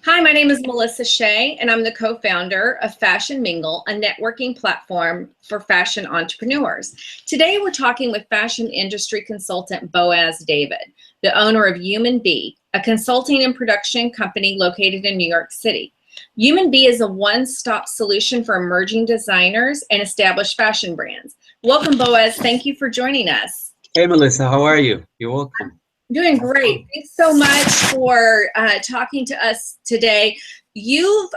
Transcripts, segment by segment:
Hi, my name is Melissa Shea, and I'm the co-founder of Fashion Mingle, a networking platform for fashion entrepreneurs. Today, we're talking with fashion industry consultant Boaz David, the owner of Human Bee, a consulting and production company located in New York City. Human Bee is a one-stop solution for emerging designers and established fashion brands. Welcome, Boaz. Thank you for joining us. Hey, Melissa, how are you? You're welcome. Doing great. Thanks so much for talking to us today. You've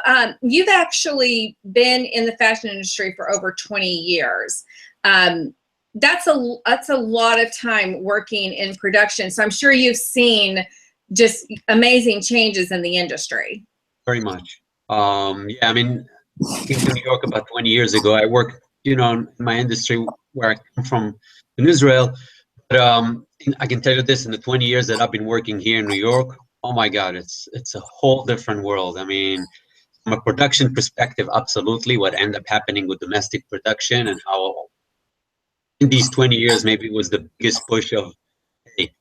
actually been in the fashion industry for over 20 years. That's a lot of time working in production. So I'm sure you've seen just amazing changes in the industry. Very much. Yeah, I mean, I came to New York about 20 years ago. I worked, in my industry where I come from in Israel. But I can tell you this, in the 20 years that I've been working here in New York, oh my God, it's a whole different world. I mean, from a production perspective, absolutely what ended up happening with domestic production and how in these 20 years maybe it was the biggest push of hey,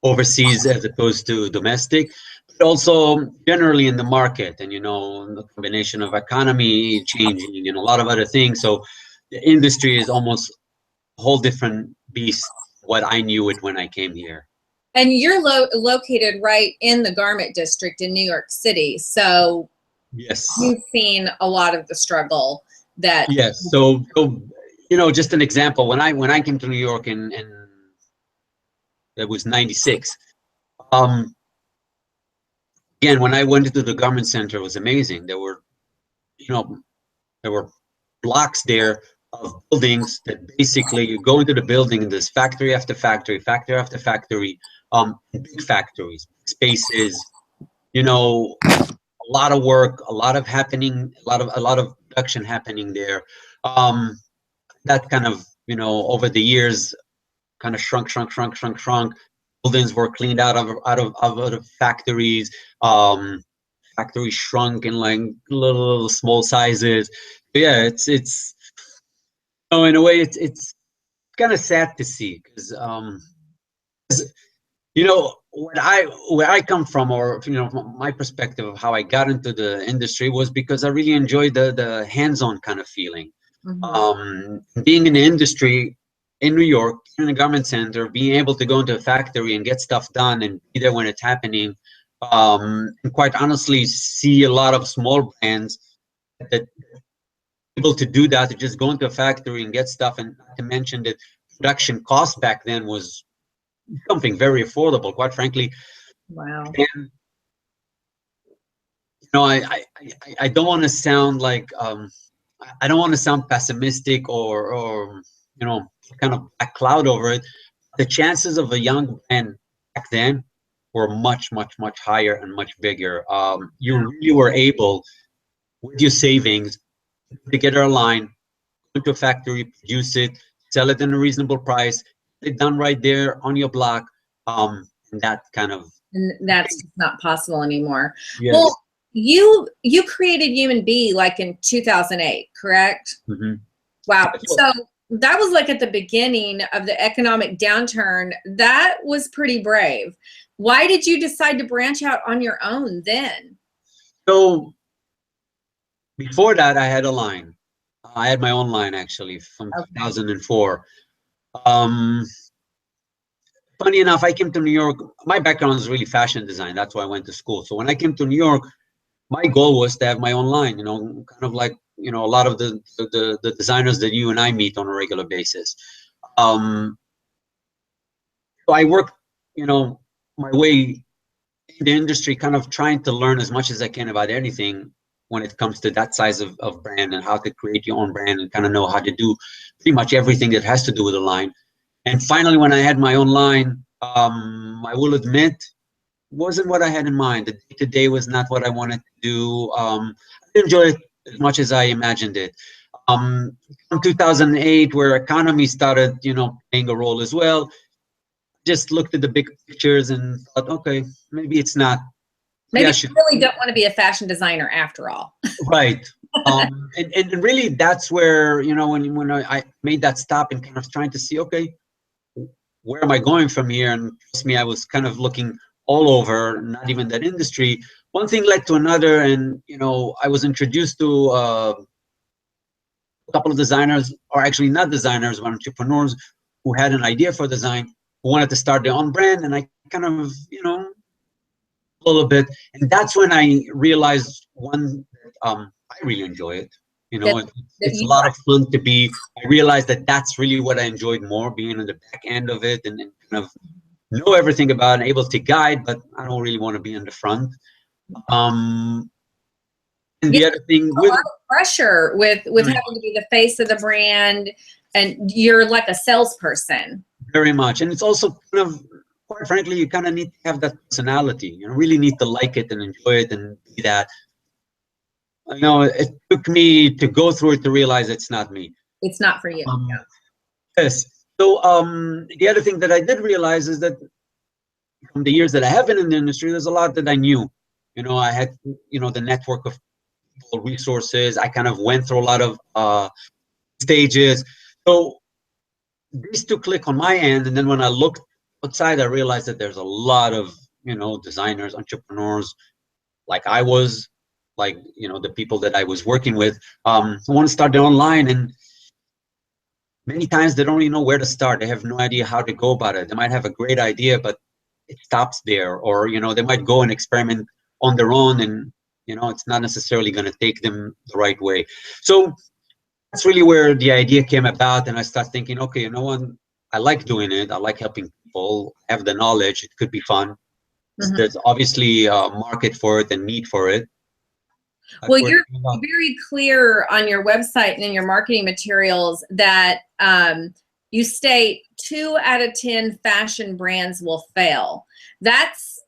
overseas as opposed to domestic, but also generally in the market and, the combination of economy changing and a lot of other things. So the industry is almost a whole different beast what I knew it when I came here. And you're located right in the garment district in New York City. So yes, you've seen a lot of the struggle that. Yes. So just an example, when I came to New York in it was 96. Again, when I went into the garment center, it was amazing. There were blocks there of buildings that basically you go into the building and there's factory after factory, factory after factory, big factories, spaces, a lot of work, a lot of happening, a lot of production happening there. That kind of, over the years kind of shrunk. Buildings were cleaned out of factories. Factories shrunk in like little small sizes. But yeah, it's in a way it's kind of sad to see because where I come from, or from my perspective of how I got into the industry was because I really enjoyed the hands-on kind of feeling. Being in the industry in New York, in the garment center, being able to go into a factory and get stuff done and be there when it's happening, and quite honestly see a lot of small brands that able to do that, to just go into a factory and get stuff, and not to mention that production cost back then was something very affordable, quite frankly. Wow. And I don't want to sound like I don't want to sound pessimistic or kind of a cloud over it. The chances of a young brand back then were much higher and much bigger. You really were able, with your savings, to get a line, go to a factory, produce it, sell it in a reasonable price, get it done right there on your block. And that kind of. And that's not possible anymore. Yes. Well, you created Human Bee like in 2008, correct? Mm-hmm. Wow. So that was like at the beginning of the economic downturn. That was pretty brave. Why did you decide to branch out on your own then? So before that, I had a line. I had my own line actually from 2004. Funny enough, I came to New York. My background is really fashion design. That's why I went to school. So when I came to New York, my goal was to have my own line, kind of like, a lot of the designers that you and I meet on a regular basis. So I worked, my way in the industry, kind of trying to learn as much as I can about anything when it comes to that size of brand and how to create your own brand and kind of know how to do pretty much everything that has to do with a line. And finally, when I had my own line, I will admit, wasn't what I had in mind. The day-to-day was not what I wanted to do. I didn't enjoy it as much as I imagined it. From 2008, where economy started, playing a role as well, just looked at the big pictures and thought, okay, maybe it's not. Maybe you really don't want to be a fashion designer after all. Right. And really, that's where, when I made that stop and kind of trying to see, okay, where am I going from here? And trust me, I was kind of looking all over, not even that industry. one thing led to another, and I was introduced to a couple of designers, or actually not designers, but entrepreneurs who had an idea for design, who wanted to start their own brand, and I kind of, a little bit, and that's when I realized I really enjoy it. That, that It's a you lot of fun to be. I realized that that's really what I enjoyed more, being on the back end of it, and kind of know everything about it, and able to guide, but I don't really want to be in the front. And get the other thing a with lot of pressure with very having to be the face of the brand, and you're like a salesperson. very much, and it's also kind of, quite frankly, you kind of need to have that personality. You really need to like it and enjoy it and be that. It took me to go through it to realize it's not me. It's not for you. Um, yes. So the other thing that I did realize is that from the years that I have been in the industry, there's a lot that I knew. I had, the network of people, resources. I kind of went through a lot of stages. So these two click on my end, and then when I looked outside, I realized that there's a lot of, designers, entrepreneurs, like I was, like, the people that I was working with, who want to start their own line, and many times they don't really know where to start. They have no idea how to go about it. They might have a great idea, but it stops there, or they might go and experiment on their own, and it's not necessarily going to take them the right way. So that's really where the idea came about, and I started thinking, okay, what, I like doing it. I like helping people. I have the knowledge. It could be fun. Mm-hmm. There's obviously a market for it and need for it. Well, you're very clear on your website and in your marketing materials that you state 2 out of 10 fashion brands will fail. That's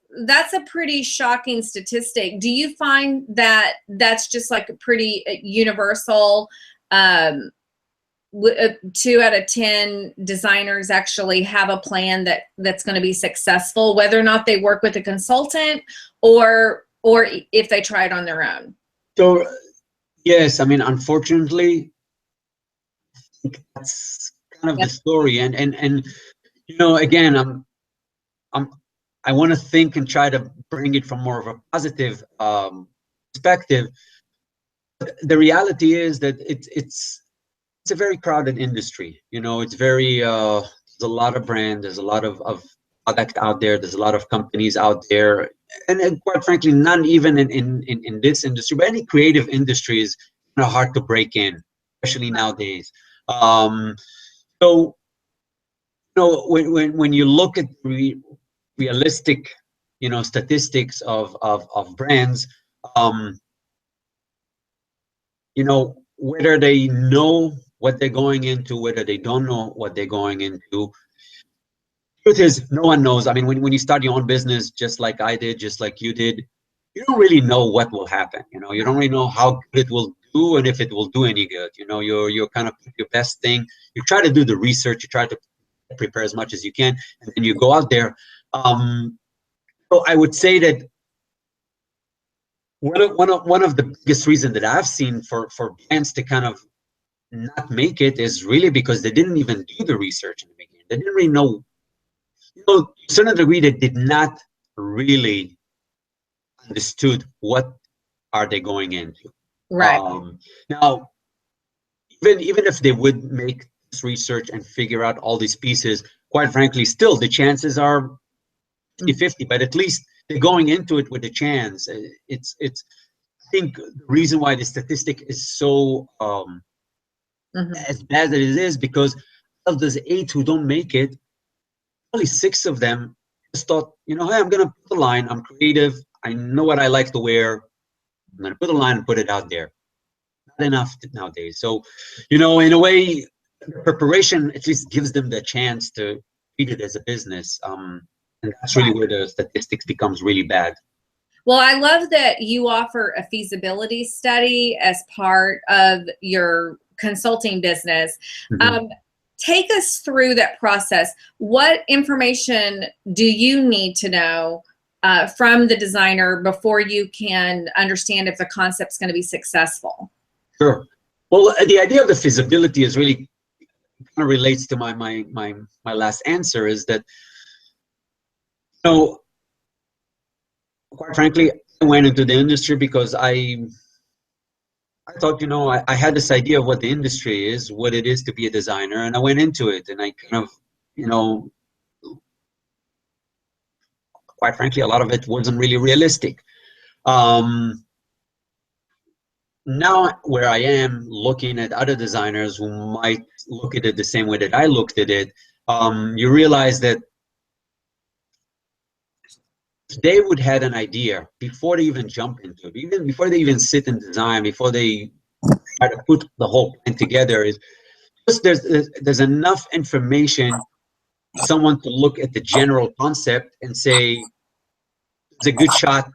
a pretty shocking statistic. Do you find that that's just like a pretty universal? 2 out of 10 designers actually have a plan that's going to be successful, whether or not they work with a consultant or if they try it on their own? So yes, I mean, unfortunately, that's kind of the story, and again, I want to think and try to bring it from more of a positive perspective. But the reality is that it's a very crowded industry. It's very there's a lot of brands, there's a lot of product out there, there's a lot of companies out there, and quite frankly, not even in this industry, but any creative industry is hard to break in, especially nowadays. So when you look at realistic statistics of brands, whether they know what they're going into, whether they don't know what they're going into. Truth is, no one knows. I mean, when you start your own business, just like I did, just like you did, you don't really know what will happen. You don't really know how good it will do and if it will do any good. You're kind of your best thing. You try to do the research. You try to prepare as much as you can, and then you go out there. So I would say that one of the biggest reasons that I've seen for brands to kind of not make it is really because they didn't even do the research in the beginning. They didn't really know. To a certain degree, they did not really understood what are they going into. Right. Now, even if they would make this research and figure out all these pieces, quite frankly, still the chances are 50-50, but at least they're going into it with a chance. It's I think the reason why the statistic is so as bad as it is because of those 8 who don't make it, only 6 of them just thought, hey, I'm gonna put the line. I'm creative. I know what I like to wear. I'm gonna put a line and put it out there. Not enough nowadays. So, in a way, preparation at least gives them the chance to treat it as a business. And that's really where the statistics becomes really bad. Well, I love that you offer a feasibility study as part of your consulting business. Take us through that process. What information do you need to know from the designer before you can understand if the concept's going to be successful? Sure. Well, the idea of the feasibility is really kind of relates to my last answer, is that, quite frankly, I went into the industry because I thought, I had this idea of what the industry is, what it is to be a designer, and I went into it, and I kind of, quite frankly, a lot of it wasn't really realistic. Now where I am looking at other designers who might look at it the same way that I looked at it, you realize that if they would had an idea before they even jump into it, even before they even sit and design, before they try to put the whole plan together, is just there's enough information for someone to look at the general concept and say it's a good shot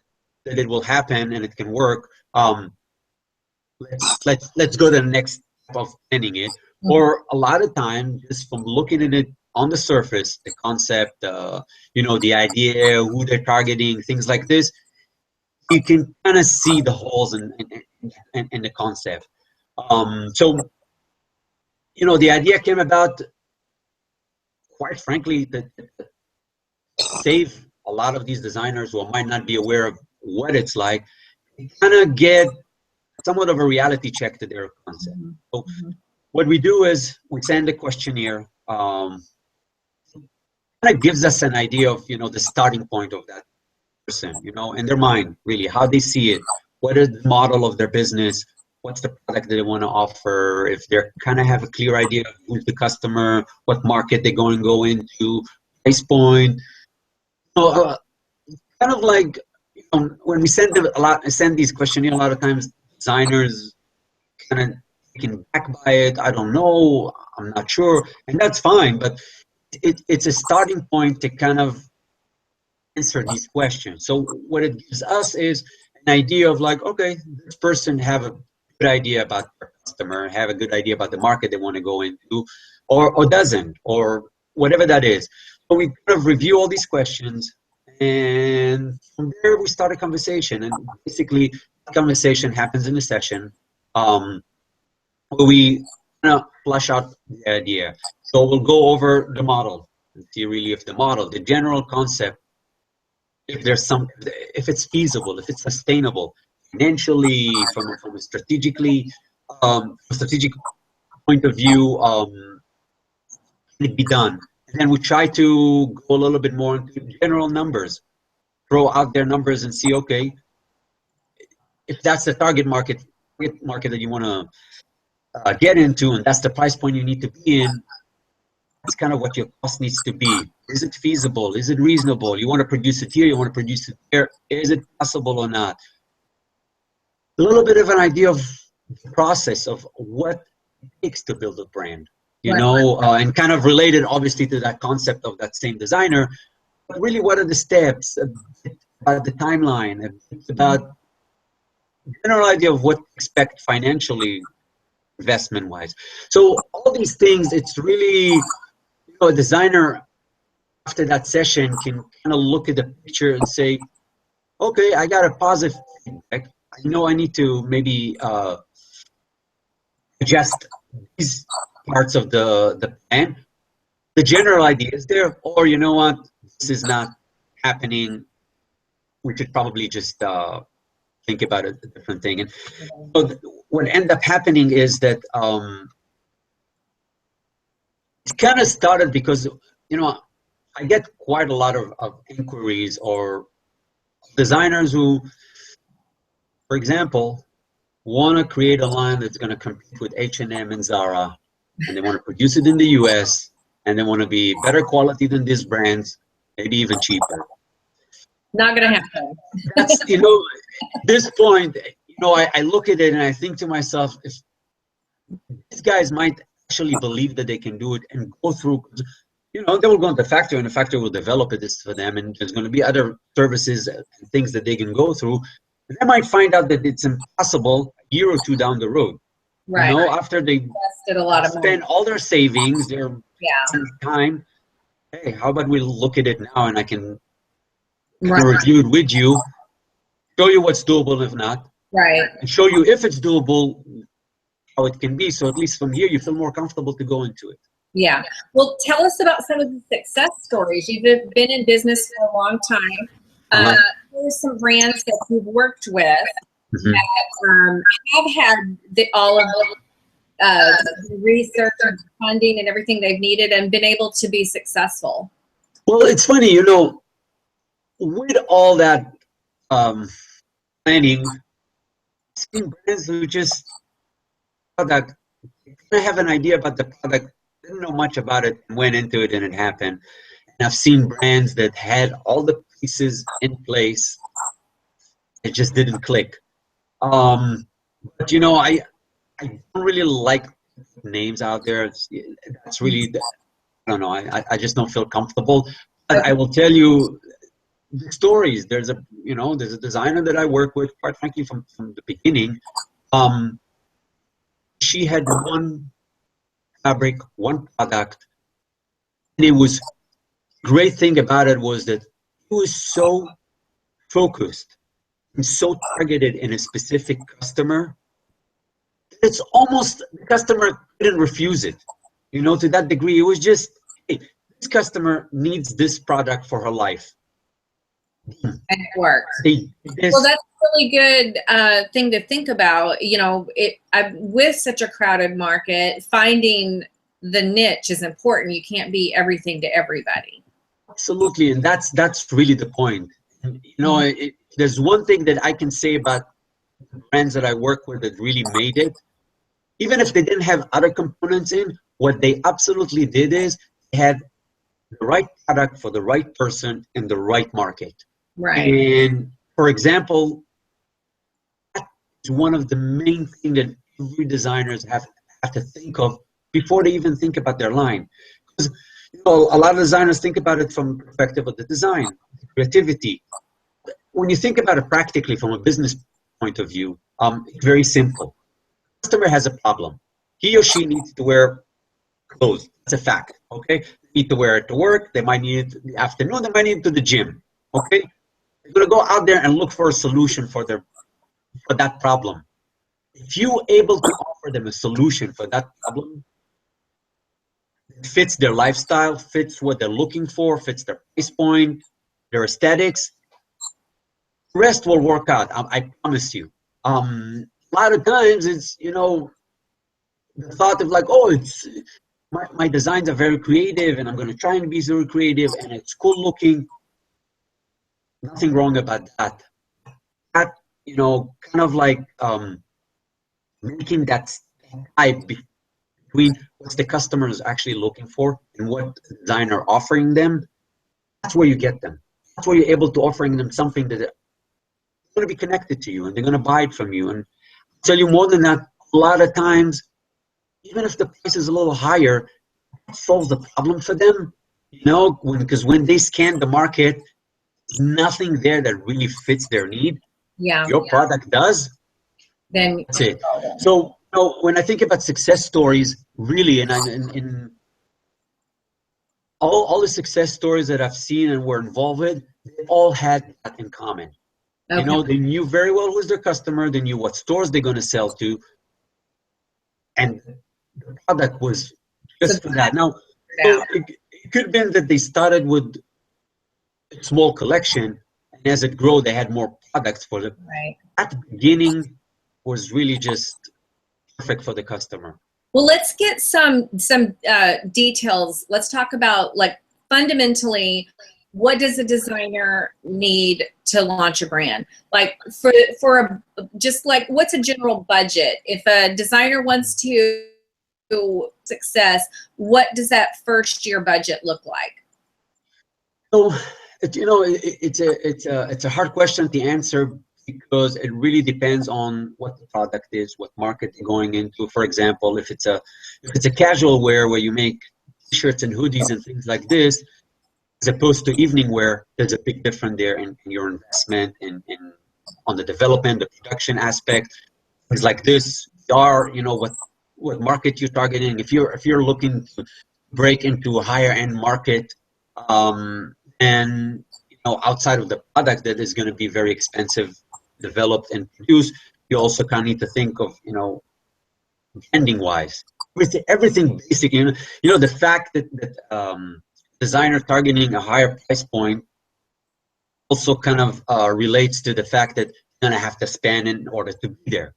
that it will happen and it can work. Let's go to the next step of planning it. Mm-hmm. Or a lot of times, just from looking at it on the surface, the concept, the idea, who they're targeting, things like this, you can kind of see the holes in the concept. So, the idea came about, quite frankly, that save a lot of these designers who might not be aware of what it's like, kind of get somewhat of a reality check to their concept. Mm-hmm. So what we do is we send a questionnaire. Kind of gives us an idea of, the starting point of that person, in their mind, really, how they see it, what is the model of their business, what's the product that they want to offer, if they kind of have a clear idea of who's the customer, what market they're going to go into, price point. Kind of like, when we send these questionnaires, a lot of times designers kind of taken back by it. I don't know, I'm not sure, and that's fine, but it's a starting point to kind of answer these questions. So what it gives us is an idea of like, okay, this person have a good idea about their customer, have a good idea about the market they want to go into, or doesn't, or whatever that is. So we kind of review all these questions, and from there we start a conversation. And basically, the conversation happens in a session where we kind of flush out the idea. So we'll go over the model and see really if the general concept, if it's feasible, if it's sustainable, financially, from a strategic point of view, can it be done? And then we try to go a little bit more into general numbers, throw out their numbers and see, okay, if that's the target market that you want to get into, and that's the price point you need to be in, that's kind of what your cost needs to be. Is it feasible? Is it reasonable? You want to produce it here, you want to produce it there. Is it possible or not? A little bit of an idea of the process of what it takes to build a brand, and kind of related, obviously, to that concept of that same designer. But really, what are the steps, about the timeline, about general idea of what to expect financially, investment-wise. So all these things, it's really, a designer after that session can kind of look at the picture and say, okay, I got a positive feedback. I know I need to maybe adjust these parts of the plan. The general idea is there, or you know what, this is not happening. We should probably just think about a different thing. And so what ended up happening is that it kind of started because, I get quite a lot of inquiries or designers who, for example, want to create a line that's going to compete with H&M and Zara, and they want to produce it in the US, and they want to be better quality than these brands, maybe even cheaper. Not going to happen. That's, at this point, I look at it and I think to myself, if these guys might actually believe that they can do it and go through, they will go to the factory and the factory will develop it for them, and there's going to be other services and things that they can go through. And they might find out that it's impossible a year or two down the road. Right. After they invested a lot of spend all their savings, their time. Hey, how about we look at it now, and I can review it with you, show you what's doable if not, and show you if it's doable, how it can be. So at least from here, you feel more comfortable to go into it. Yeah. Well, tell us about some of the success stories. You've been in business for a long time. Uh-huh. There's some brands that you've worked with Mhm. that have had all of the research and funding and everything they've needed and been able to be successful. Well, it's funny, you know, with all that planning, seen brands who just product, I have an idea about the product, didn't know much about it, went into it, and it happened. And I've seen brands that had all the pieces in place, it just didn't click. But you know, I don't really like names out there. That's really, I don't know. I just don't feel comfortable. But I will tell you the stories. There's a designer that I work with, quite frankly, from the beginning. Um, she had one fabric, one product, and it was great thing about it was that it was so focused and so targeted in a specific customer. It's almost the customer couldn't refuse it. You know, to that degree, it was just, hey, this customer needs this product for her life. And it worked. They, Well, that's a really good thing to think about. You know, with such a crowded market, finding the niche is important. You can't be everything to everybody. absolutely, and that's really the point. And, you know, there's one thing that I can say about the brands that I work with that really made it. Even if they didn't have other components in, what they absolutely did is they had the right product for the right person in the right market. Right. And for example, that's one of the main things that every designers have to think of before they even think about their line. Because you know, a lot of designers think about it from the perspective of the design, the creativity. When you think about it practically from a business point of view, it's very simple. Customer has a problem. He or she needs to wear clothes. That's a fact. Okay, they need to wear it to work. They might need it in the afternoon. They might need it to the gym. Okay, they're gonna go out there and look for a solution for that problem. If you're able to offer them a solution for that problem, it fits their lifestyle, fits what they're looking for, fits their price point, their aesthetics, the rest will work out. I promise you. A lot of times it's, you know, the thought of like, oh, it's my designs are very creative and I'm going to try and be very creative and it's cool looking. Nothing wrong about that. That, you know, kind of like making that type between what the customer is actually looking for and what the designer offering them, that's where you get them. That's where you're able to offering them something that going to be connected to you and they're going to buy it from you. And I'll tell you more than that, a lot of times, even if the price is a little higher, it solves the problem for them. You know, because when they scan the market, there's nothing there that really fits their need. Yeah. Your product does. Then That's it. So, you know, when I think about success stories, really, and in all the success stories that I've seen and were involved with, they all had that in common. Okay. You know, they knew very well who's their customer. They knew what stores they're going to sell to, and the product was just for that. Now, so it could have been that they started with a small collection, and as it grew, they had more products for them. Right. At the beginning, was really just perfect for the customer. Well, let's get some details. Let's talk about, like, fundamentally, what does a designer need to launch a brand? Like just like, what's a general budget? If a designer wants to success, what does that first year budget look like? So, you know, it's a hard question to answer because it really depends on what the product is, what market you're going into. For example, if it's a casual wear where you make t-shirts and hoodies and things like this, as opposed to evening wear, there's a big difference there in your investment in on the development, the production aspect, things like this. Are, you know, what market you're targeting? If you're looking to break into a higher end market, and you know, outside of the product that is going to be very expensive, developed and produced, you also kind of need to think of, you know, branding wise, everything basically. You know, the fact that designer targeting a higher price point also kind of relates to the fact that you're gonna have to spend in order to be there,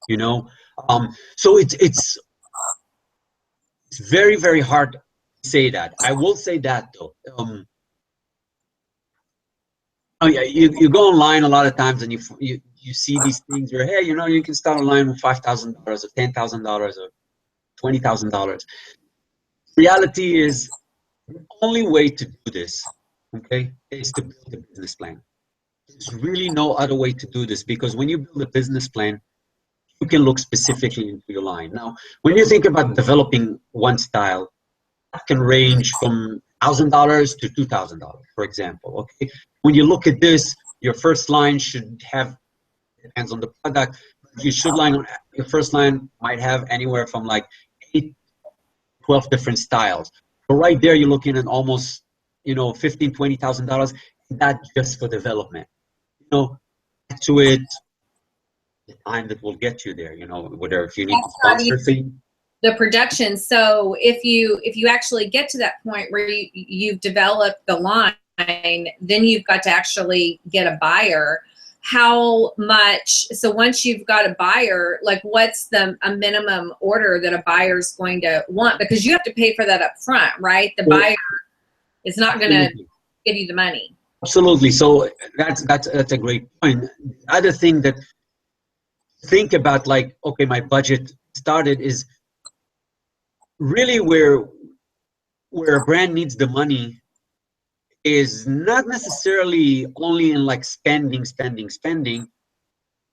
you know. So it's very, very hard to say that. I will say that though. Oh yeah, you go online a lot of times and you see these things where, hey, you know, you can start online with $5,000 or $10,000 or $20,000. Reality is the only way to do this, okay, is to build a business plan. There's really no other way to do this, because when you build a business plan, you can look specifically into your line. Now, when you think about developing one style, that can range from $1,000 to $2,000, for example. Okay, when you look at this, your first line should have, depends on the product, but your first line might have anywhere from like 8, 12 different styles. So right there, you're looking at almost, you know, $15,000, $20,000. That just for development. You know, add to it the time that will get you there. You know, whether if you need to That's not sponsor even things. the production. So if you actually get to that point where you've developed the line, then you've got to actually get a buyer. How much? So once you've got a buyer, like what's a minimum order that a buyer's going to want? Because you have to pay for that up front, right? The buyer is not going to give you the money. Absolutely. So that's a great point. The other thing that think about, like, okay, my budget started, is really where a brand needs the money is not necessarily only in like spending.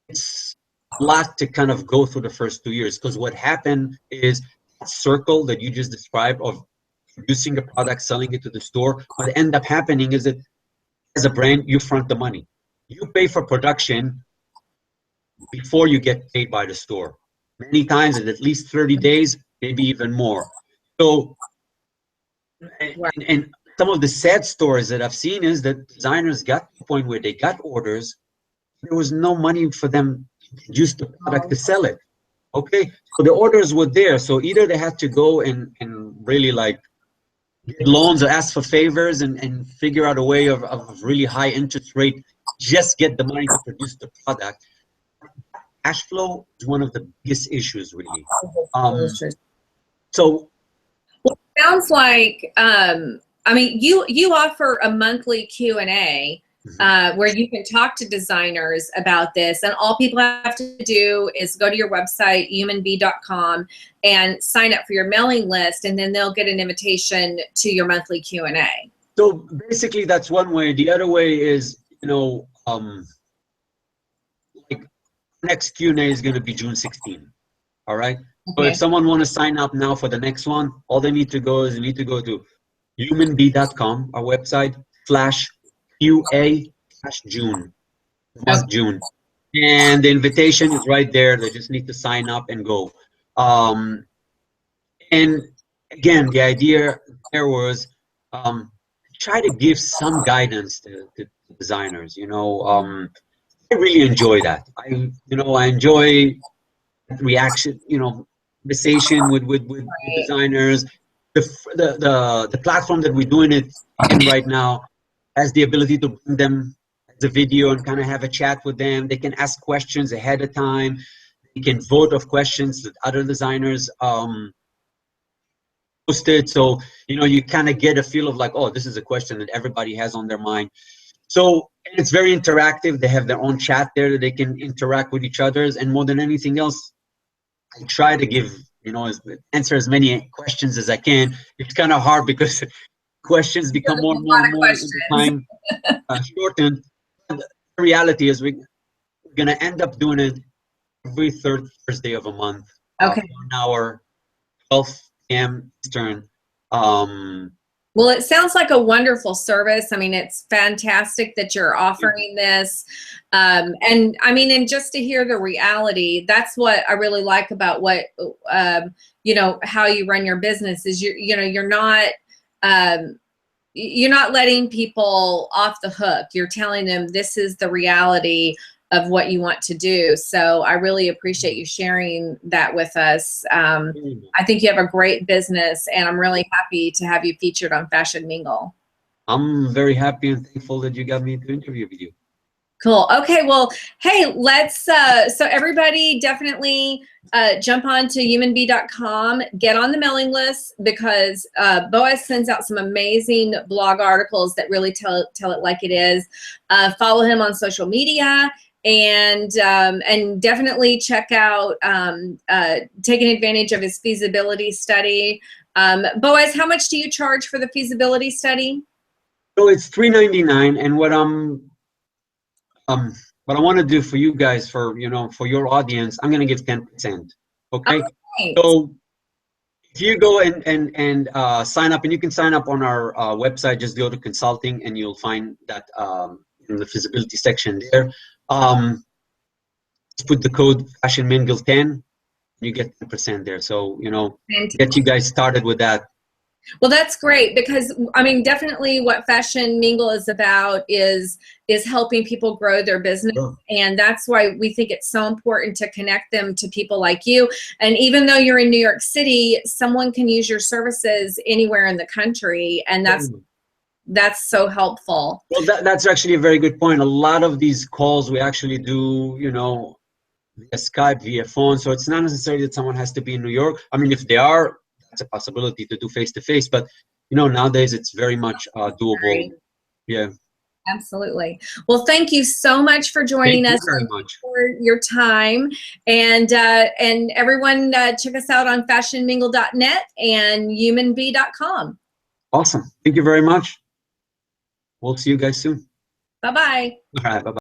It's a lot to kind of go through the first 2 years, because what happened is that circle that you just described of producing a product, selling it to the store, what end up happening is that as a brand, you front the money. You pay for production before you get paid by the store. Many times in at least 30 days, maybe even more. So, and some of the sad stories that I've seen is that designers got to the point where they got orders, there was no money for them to produce the product to sell it. Okay, so the orders were there. So either they had to go and really like get loans or ask for favors and figure out a way of really high interest rate, just get the money to produce the product. Cash flow is one of the biggest issues, really. So Sounds like I mean, you offer a monthly Q&A where you can talk to designers about this, and all people have to do is go to your website, humanbee.com, and sign up for your mailing list, and then they'll get an invitation to your monthly Q&A. So basically, that's one way. The other way is, you know, like next Q&A is going to be June 16th. All right. So if someone want to sign up now for the next one, all they need to go is to humanbee.com, our website, /QA/June, month June. And the invitation is right there. They just need to sign up and go. And again, the idea there was try to give some guidance to designers. You know, I really enjoy that. I enjoy reaction, you know, conversation with designers. The platform that we're doing it in right now has the ability to bring them as a video and kind of have a chat with them. They can ask questions ahead of time. They can vote of questions that other designers posted. So, you know, you kind of get a feel of like, oh, this is a question that everybody has on their mind. So, and it's very interactive. They have their own chat there that they can interact with each other. And more than anything else, I try to give, you know, answer as many questions as I can. It's kind of hard because questions become more and more and more in the time shortened. And the reality is we're going to end up doing it every third Thursday of a month. 1 hour, 12 p.m. Eastern. Well, it sounds like a wonderful service. I mean, it's fantastic that you're offering this. And I mean, and just to hear the reality, that's what I really like about what, you know, how you run your business is you're not letting people off the hook. You're telling them this is the reality of what you want to do. So I really appreciate you sharing that with us. I think you have a great business, and I'm really happy to have you featured on Fashion Mingle. I'm very happy and thankful that you got me to interview with you. Cool. Okay. Well, hey, let's, so everybody definitely jump on to humanbee.com, get on the mailing list, because Boaz sends out some amazing blog articles that really tell it like it is. Follow him on social media, and definitely check out taking advantage of his feasibility study. Boaz, how much do you charge for the feasibility study? So it's $3.99, and what I want to do for you guys, for for your audience, I'm going to give 10%. Okay. Right. So if you go and sign up, and you can sign up on our website, just go to consulting, and you'll find that in the feasibility section there. Just put the code FashionMingle10, you get 10% there. So get you guys started with that. Well, that's great, because I mean, definitely what Fashion Mingle is about is helping people grow their business. Sure. And that's why we think it's so important to connect them to people like you. And even though you're in New York City, someone can use your services anywhere in the country, and that's so helpful. Well, that's actually a very good point. A lot of these calls we actually do, via Skype, via phone. So it's not necessarily that someone has to be in New York. I mean, if they are, that's a possibility to do face-to-face. But, nowadays it's very much doable. Yeah. Absolutely. Well, thank you so much for joining us. Thank you very much for your time. And everyone, check us out on fashionmingle.net and humanbee.com. Awesome. Thank you very much. We'll see you guys soon. Bye-bye. All right. Bye-bye.